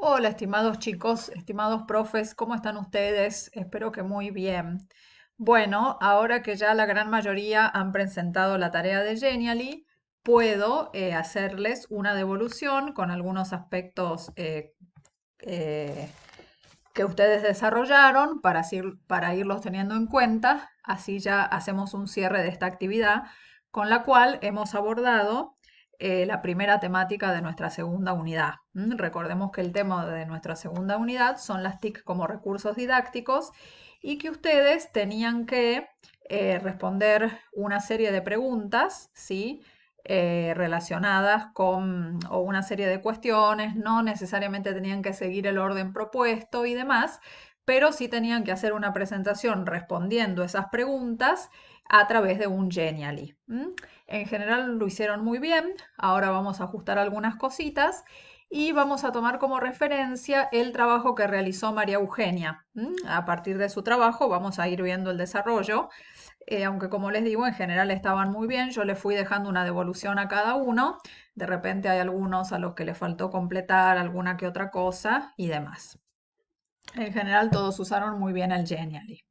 Hola, estimados chicos, estimados profes, ¿cómo están ustedes? Espero que muy bien. Bueno, ahora que ya la gran mayoría han presentado la tarea de Genially, puedo hacerles una devolución con algunos aspectos eh, que ustedes desarrollaron para irlos teniendo en cuenta. Así ya hacemos un cierre de esta actividad con la cual hemos abordado la primera temática de nuestra segunda unidad. Recordemos que el tema de nuestra segunda unidad son las TIC como recursos didácticos y que ustedes tenían que responder una serie de preguntas, ¿sí? Relacionadas con o una serie de cuestiones, no necesariamente tenían que seguir el orden propuesto y demás, pero sí tenían que hacer una presentación respondiendo esas preguntas a través de un Genially. En general lo hicieron muy bien, ahora vamos a ajustar algunas cositas y vamos a tomar como referencia el trabajo que realizó María Eugenia. A partir de su trabajo vamos a ir viendo el desarrollo, aunque como les digo, en general estaban muy bien, yo les fui dejando una devolución a cada uno, de repente hay algunos a los que les faltó completar alguna que otra cosa y demás. En general todos usaron muy bien el Genially.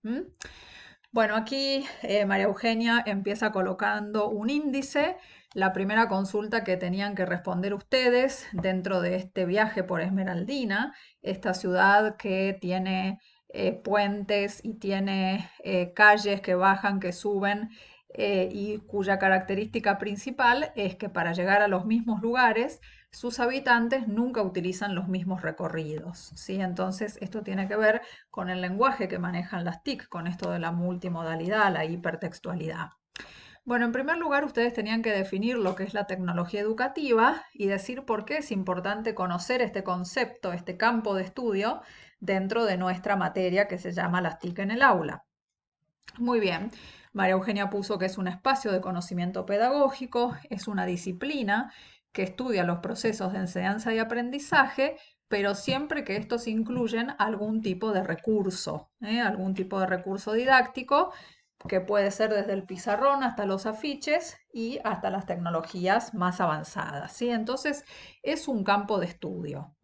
Bueno, aquí María Eugenia empieza colocando un índice, la primera consulta que tenían que responder ustedes dentro de este viaje por Esmeraldina, esta ciudad que tiene puentes y tiene calles que bajan, que suben, y cuya característica principal es que para llegar a los mismos lugares sus habitantes nunca utilizan los mismos recorridos, ¿sí? Entonces esto tiene que ver con el lenguaje que manejan las TIC, con esto de la multimodalidad, la hipertextualidad. Bueno, en primer lugar, ustedes tenían que definir lo que es la tecnología educativa y decir por qué es importante conocer este concepto, este campo de estudio dentro de nuestra materia que se llama las TIC en el aula. Muy bien. María Eugenia puso que es un espacio de conocimiento pedagógico, es una disciplina que estudia los procesos de enseñanza y aprendizaje, pero siempre que estos incluyen algún tipo de recurso, algún tipo de recurso didáctico, que puede ser desde el pizarrón hasta los afiches y hasta las tecnologías más avanzadas, ¿sí? Entonces, es un campo de estudio,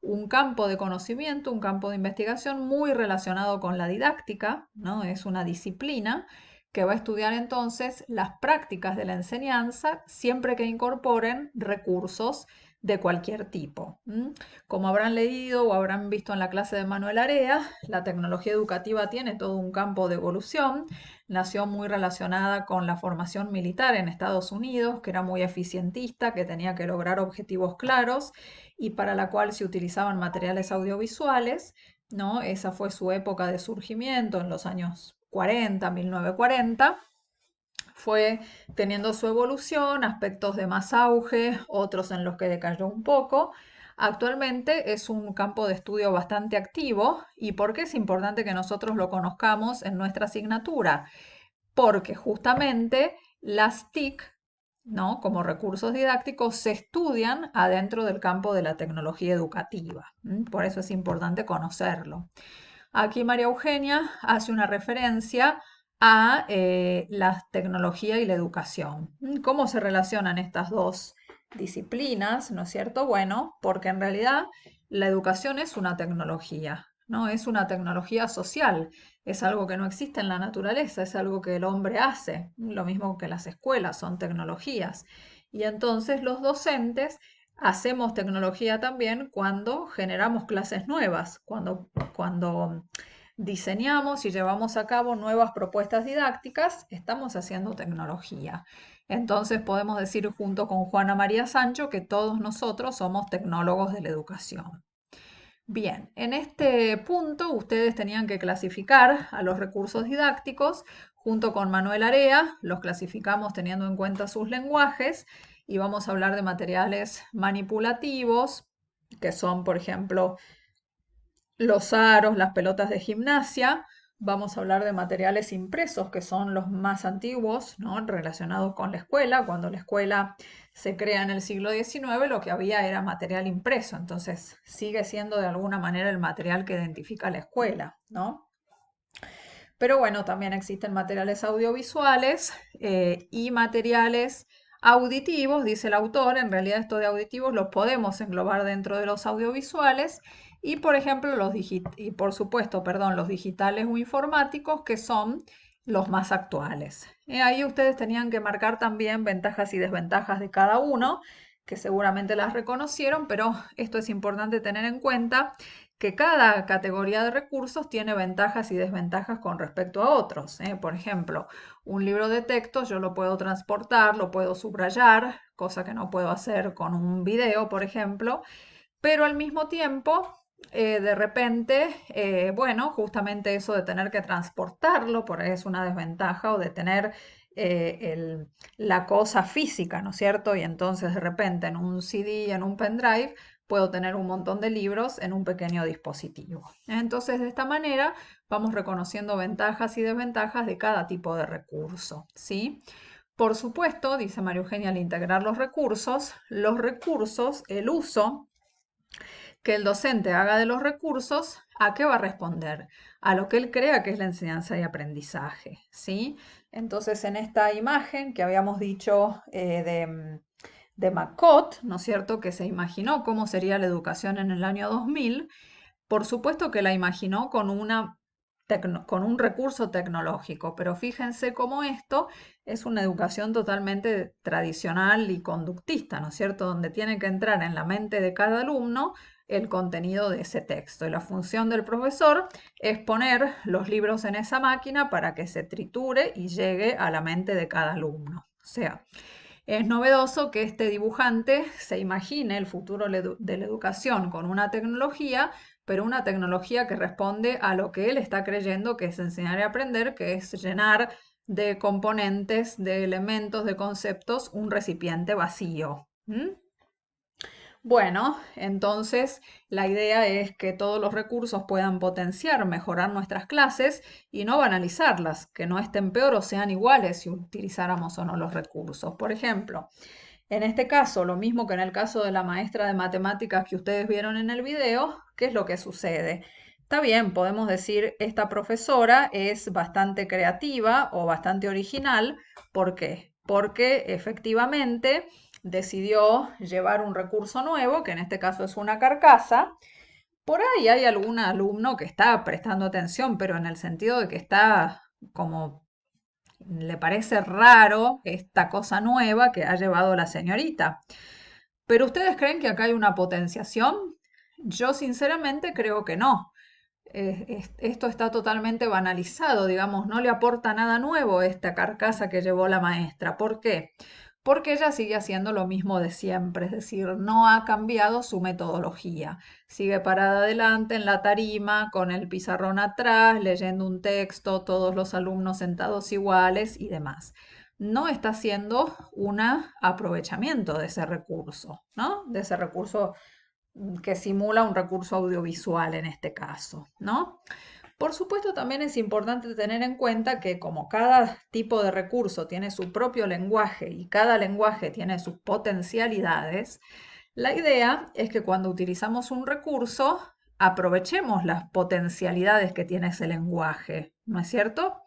un campo de conocimiento, un campo de investigación muy relacionado con la didáctica, ¿no? Es una disciplina que va a estudiar entonces las prácticas de la enseñanza siempre que incorporen recursos de cualquier tipo. Como habrán leído o habrán visto en la clase de Manuel Area, la tecnología educativa tiene todo un campo de evolución. Nació muy relacionada con la formación militar en Estados Unidos, que era muy eficientista, que tenía que lograr objetivos claros y para la cual se utilizaban materiales audiovisuales, ¿no? Esa fue su época de surgimiento en los años 40, 1940. Fue teniendo su evolución, aspectos de más auge, otros en los que decayó un poco. Actualmente es un campo de estudio bastante activo. ¿Y por qué es importante que nosotros lo conozcamos en nuestra asignatura? Porque justamente las TIC, ¿no? Como recursos didácticos se estudian adentro del campo de la tecnología educativa. Por eso es importante conocerlo. Aquí María Eugenia hace una referencia a la tecnología y la educación. ¿Cómo se relacionan estas dos disciplinas? ¿No es cierto? Bueno, porque en realidad la educación es una tecnología, ¿no? Es una tecnología social, es algo que no existe en la naturaleza, es algo que el hombre hace, lo mismo que las escuelas son tecnologías. Y entonces los docentes hacemos tecnología también cuando generamos clases nuevas, cuando diseñamos y llevamos a cabo nuevas propuestas didácticas, estamos haciendo tecnología. Entonces podemos decir junto con Juana María Sancho que todos nosotros somos tecnólogos de la educación. Bien, en este punto ustedes tenían que clasificar a los recursos didácticos junto con Manuel Area, los clasificamos teniendo en cuenta sus lenguajes y vamos a hablar de materiales manipulativos, que son, por ejemplo, los aros, las pelotas de gimnasia. Vamos a hablar de materiales impresos, que son los más antiguos, ¿no? Relacionados con la escuela. Cuando la escuela se crea en el siglo XIX, lo que había era material impreso. Entonces, sigue siendo de alguna manera el material que identifica la escuela, ¿no? Pero bueno, también existen materiales audiovisuales y materiales Auditivos, dice el autor, en realidad esto de auditivos los podemos englobar dentro de los audiovisuales y, por ejemplo, y por supuesto, perdón, los digitales o informáticos que son los más actuales. Ahí ustedes tenían que marcar también ventajas y desventajas de cada uno, que seguramente las reconocieron, pero esto es importante tener en cuenta que cada categoría de recursos tiene ventajas y desventajas con respecto a otros. Por ejemplo, un libro de texto yo lo puedo transportar, lo puedo subrayar, cosa que no puedo hacer con un video, por ejemplo, pero al mismo tiempo, de repente, bueno, justamente eso de tener que transportarlo, por ahí es una desventaja, o de tener la cosa física, ¿no es cierto? Y entonces de repente en un CD, en un pendrive, puedo tener un montón de libros en un pequeño dispositivo. Entonces, de esta manera vamos reconociendo ventajas y desventajas de cada tipo de recurso, ¿sí? Por supuesto, dice María Eugenia, al integrar los recursos, el uso que el docente haga de los recursos, ¿a qué va a responder? A lo que él crea que es la enseñanza y aprendizaje, ¿sí? Entonces, en esta imagen que habíamos dicho de McCott, ¿no es cierto?, que se imaginó cómo sería la educación en el año 2000, por supuesto que la imaginó con un recurso tecnológico, pero fíjense cómo esto es una educación totalmente tradicional y conductista, ¿no es cierto?, donde tiene que entrar en la mente de cada alumno el contenido de ese texto. Y la función del profesor es poner los libros en esa máquina para que se triture y llegue a la mente de cada alumno. O sea, es novedoso que este dibujante se imagine el futuro de la educación con una tecnología, pero una tecnología que responde a lo que él está creyendo que es enseñar y aprender, que es llenar de componentes, de elementos, de conceptos, un recipiente vacío. ¿Mm? Bueno, entonces la idea es que todos los recursos puedan potenciar, mejorar nuestras clases y no banalizarlas, que no estén peor o sean iguales si utilizáramos o no los recursos. Por ejemplo, en este caso, lo mismo que en el caso de la maestra de matemáticas que ustedes vieron en el video, ¿qué es lo que sucede? Está bien, podemos decir, esta profesora es bastante creativa o bastante original. ¿Por qué? Porque efectivamente decidió llevar un recurso nuevo, que en este caso es una carcasa. Por ahí hay algún alumno que está prestando atención, pero en el sentido de que está como le parece raro esta cosa nueva que ha llevado la señorita. ¿Pero ustedes creen que acá hay una potenciación? Yo sinceramente creo que no. Esto está totalmente banalizado, digamos, no le aporta nada nuevo esta carcasa que llevó la maestra. ¿Por qué? Porque ella sigue haciendo lo mismo de siempre, es decir, no ha cambiado su metodología. Sigue parada adelante en la tarima, con el pizarrón atrás, leyendo un texto, todos los alumnos sentados iguales y demás. No está haciendo un aprovechamiento de ese recurso, ¿no? De ese recurso que simula un recurso audiovisual en este caso, ¿no? Por supuesto, también es importante tener en cuenta que como cada tipo de recurso tiene su propio lenguaje y cada lenguaje tiene sus potencialidades, la idea es que cuando utilizamos un recurso, aprovechemos las potencialidades que tiene ese lenguaje, ¿no es cierto?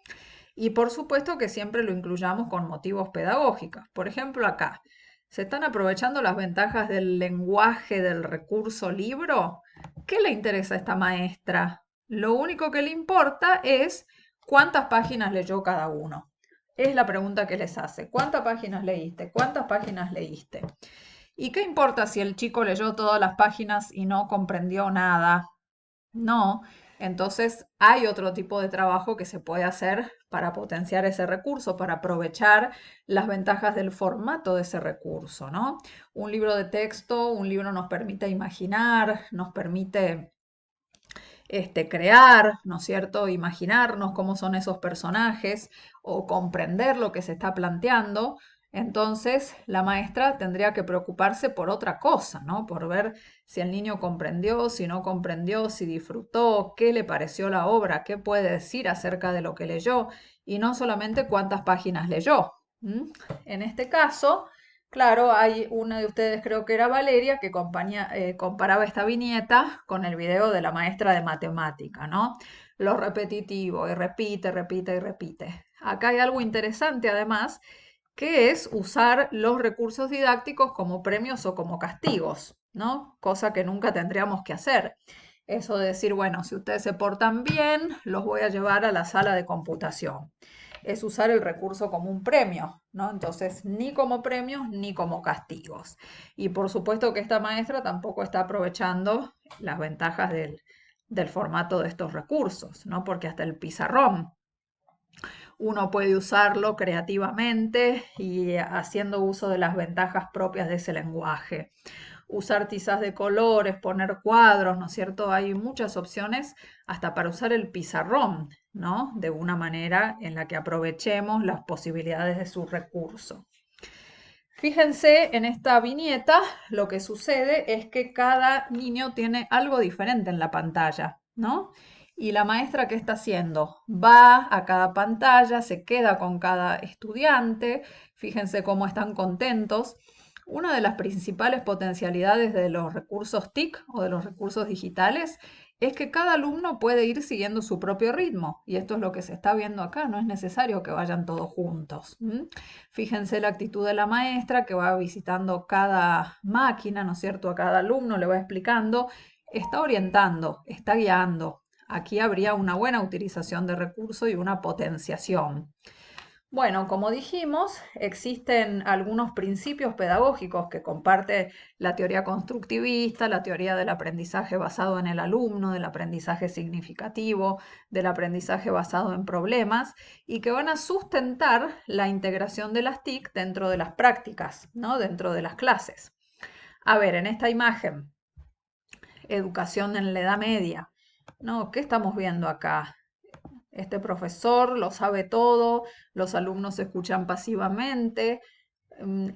Y por supuesto que siempre lo incluyamos con motivos pedagógicos. Por ejemplo, acá, ¿se están aprovechando las ventajas del lenguaje del recurso libro? ¿Qué le interesa a esta maestra? Lo único que le importa es cuántas páginas leyó cada uno. Es la pregunta que les hace. ¿Cuántas páginas leíste? ¿Cuántas páginas leíste? ¿Y qué importa si el chico leyó todas las páginas y no comprendió nada? No, entonces hay otro tipo de trabajo que se puede hacer para potenciar ese recurso, para aprovechar las ventajas del formato de ese recurso, ¿no? Un libro de texto, un libro nos permite imaginar, nos permite crear, ¿no es cierto? Imaginarnos cómo son esos personajes o comprender lo que se está planteando. Entonces, la maestra tendría que preocuparse por otra cosa, ¿no? Por ver si el niño comprendió, si no comprendió, si disfrutó, qué le pareció la obra, qué puede decir acerca de lo que leyó y no solamente cuántas páginas leyó. ¿M? En este caso, claro, hay una de ustedes, creo que era Valeria, que comparaba esta viñeta con el video de la maestra de matemática, ¿no? Lo repetitivo, y repite, repite y repite. Acá hay algo interesante, además, que es usar los recursos didácticos como premios o como castigos, ¿no? Cosa que nunca tendríamos que hacer. Eso de decir, bueno, si ustedes se portan bien, los voy a llevar a la sala de computación. Es usar el recurso como un premio, ¿no? Entonces, ni como premios ni como castigos. Y por supuesto que esta maestra tampoco está aprovechando las ventajas del formato de estos recursos, ¿no? Porque hasta el pizarrón uno puede usarlo creativamente y haciendo uso de las ventajas propias de ese lenguaje. Usar tizas de colores, poner cuadros, ¿no es cierto? Hay muchas opciones hasta para usar el pizarrón, ¿no? De una manera en la que aprovechemos las posibilidades de su recurso. Fíjense en esta viñeta, lo que sucede es que cada niño tiene algo diferente en la pantalla, ¿no? Y la maestra, ¿qué está haciendo? Va a cada pantalla, se queda con cada estudiante, fíjense cómo están contentos. Una de las principales potencialidades de los recursos TIC o de los recursos digitales es que cada alumno puede ir siguiendo su propio ritmo, y esto es lo que se está viendo acá, no es necesario que vayan todos juntos. Fíjense la actitud de la maestra que va visitando cada máquina, ¿no es cierto? A cada alumno le va explicando, está orientando, está guiando. Aquí habría una buena utilización de recursos y una potenciación. Bueno, como dijimos, existen algunos principios pedagógicos que comparte la teoría constructivista, la teoría del aprendizaje basado en el alumno, del aprendizaje significativo, del aprendizaje basado en problemas, y que van a sustentar la integración de las TIC dentro de las prácticas, ¿no? Dentro de las clases. A ver, en esta imagen, educación en la Edad Media, ¿no? ¿Qué estamos viendo acá? Este profesor lo sabe todo, los alumnos escuchan pasivamente.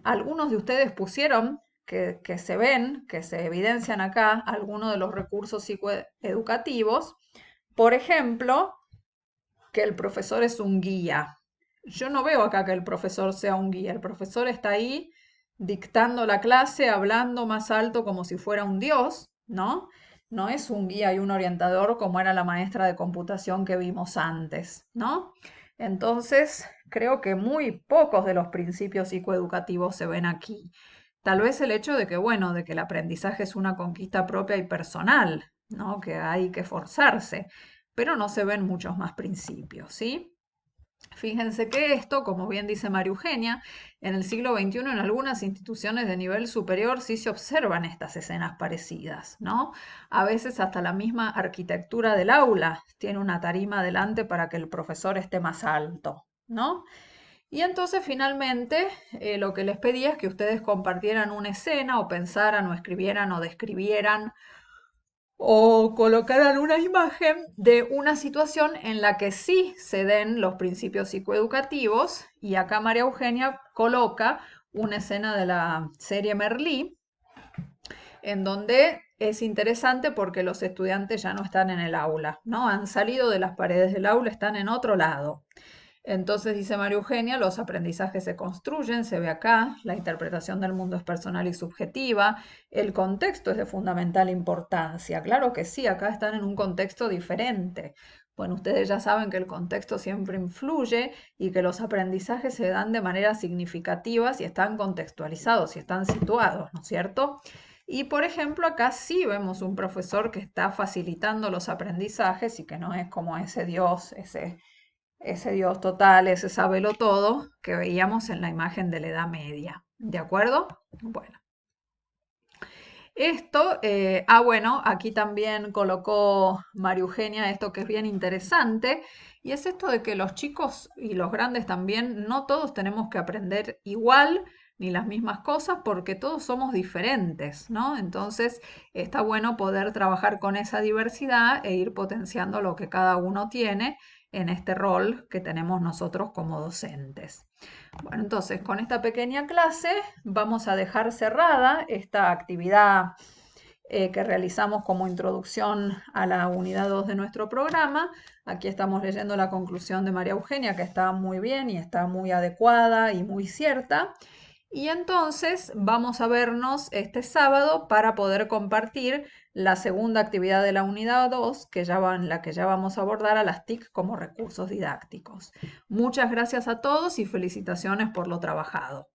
Algunos de ustedes pusieron que se ven, que se evidencian acá, algunos de los recursos psicoeducativos. Por ejemplo, que el profesor es un guía. Yo no veo acá que el profesor sea un guía. El profesor está ahí dictando la clase, hablando más alto como si fuera un dios, ¿no? No es un guía y un orientador como era la maestra de computación que vimos antes, ¿no? Entonces, creo que muy pocos de los principios psicoeducativos se ven aquí. Tal vez el hecho de que, bueno, de que el aprendizaje es una conquista propia y personal, ¿no? Que hay que forzarse, pero no se ven muchos más principios, ¿sí? Fíjense que esto, como bien dice María Eugenia, en el siglo XXI en algunas instituciones de nivel superior sí se observan estas escenas parecidas, ¿no? A veces hasta la misma arquitectura del aula tiene una tarima adelante para que el profesor esté más alto, ¿no? Y entonces finalmente lo que les pedía es que ustedes compartieran una escena o pensaran o escribieran o describieran o colocaran una imagen de una situación en la que sí se den los principios psicoeducativos, y acá María Eugenia coloca una escena de la serie Merlí, en donde es interesante porque los estudiantes ya no están en el aula, ¿no? Han salido de las paredes del aula, están en otro lado. Entonces, dice María Eugenia, los aprendizajes se construyen, se ve acá, la interpretación del mundo es personal y subjetiva, el contexto es de fundamental importancia. Claro que sí, acá están en un contexto diferente. Bueno, ustedes ya saben que el contexto siempre influye y que los aprendizajes se dan de manera significativa si están contextualizados, si están situados, ¿no es cierto? Y por ejemplo, acá sí vemos un profesor que está facilitando los aprendizajes y que no es como ese Dios, ese Dios total, ese sábelo todo que veíamos en la imagen de la Edad Media. ¿De acuerdo? Bueno. Esto, bueno, aquí también colocó María Eugenia esto que es bien interesante, y es esto de que los chicos y los grandes también, no todos tenemos que aprender igual ni las mismas cosas porque todos somos diferentes, ¿no? Entonces está bueno poder trabajar con esa diversidad e ir potenciando lo que cada uno tiene en este rol que tenemos nosotros como docentes. Bueno, entonces con esta pequeña clase vamos a dejar cerrada esta actividad que realizamos como introducción a la unidad 2 de nuestro programa. Aquí estamos leyendo la conclusión de María Eugenia, que está muy bien y está muy adecuada y muy cierta. Y entonces vamos a vernos este sábado para poder compartir la segunda actividad de la unidad 2, en la que ya vamos a abordar a las TIC como recursos didácticos. Muchas gracias a todos y felicitaciones por lo trabajado.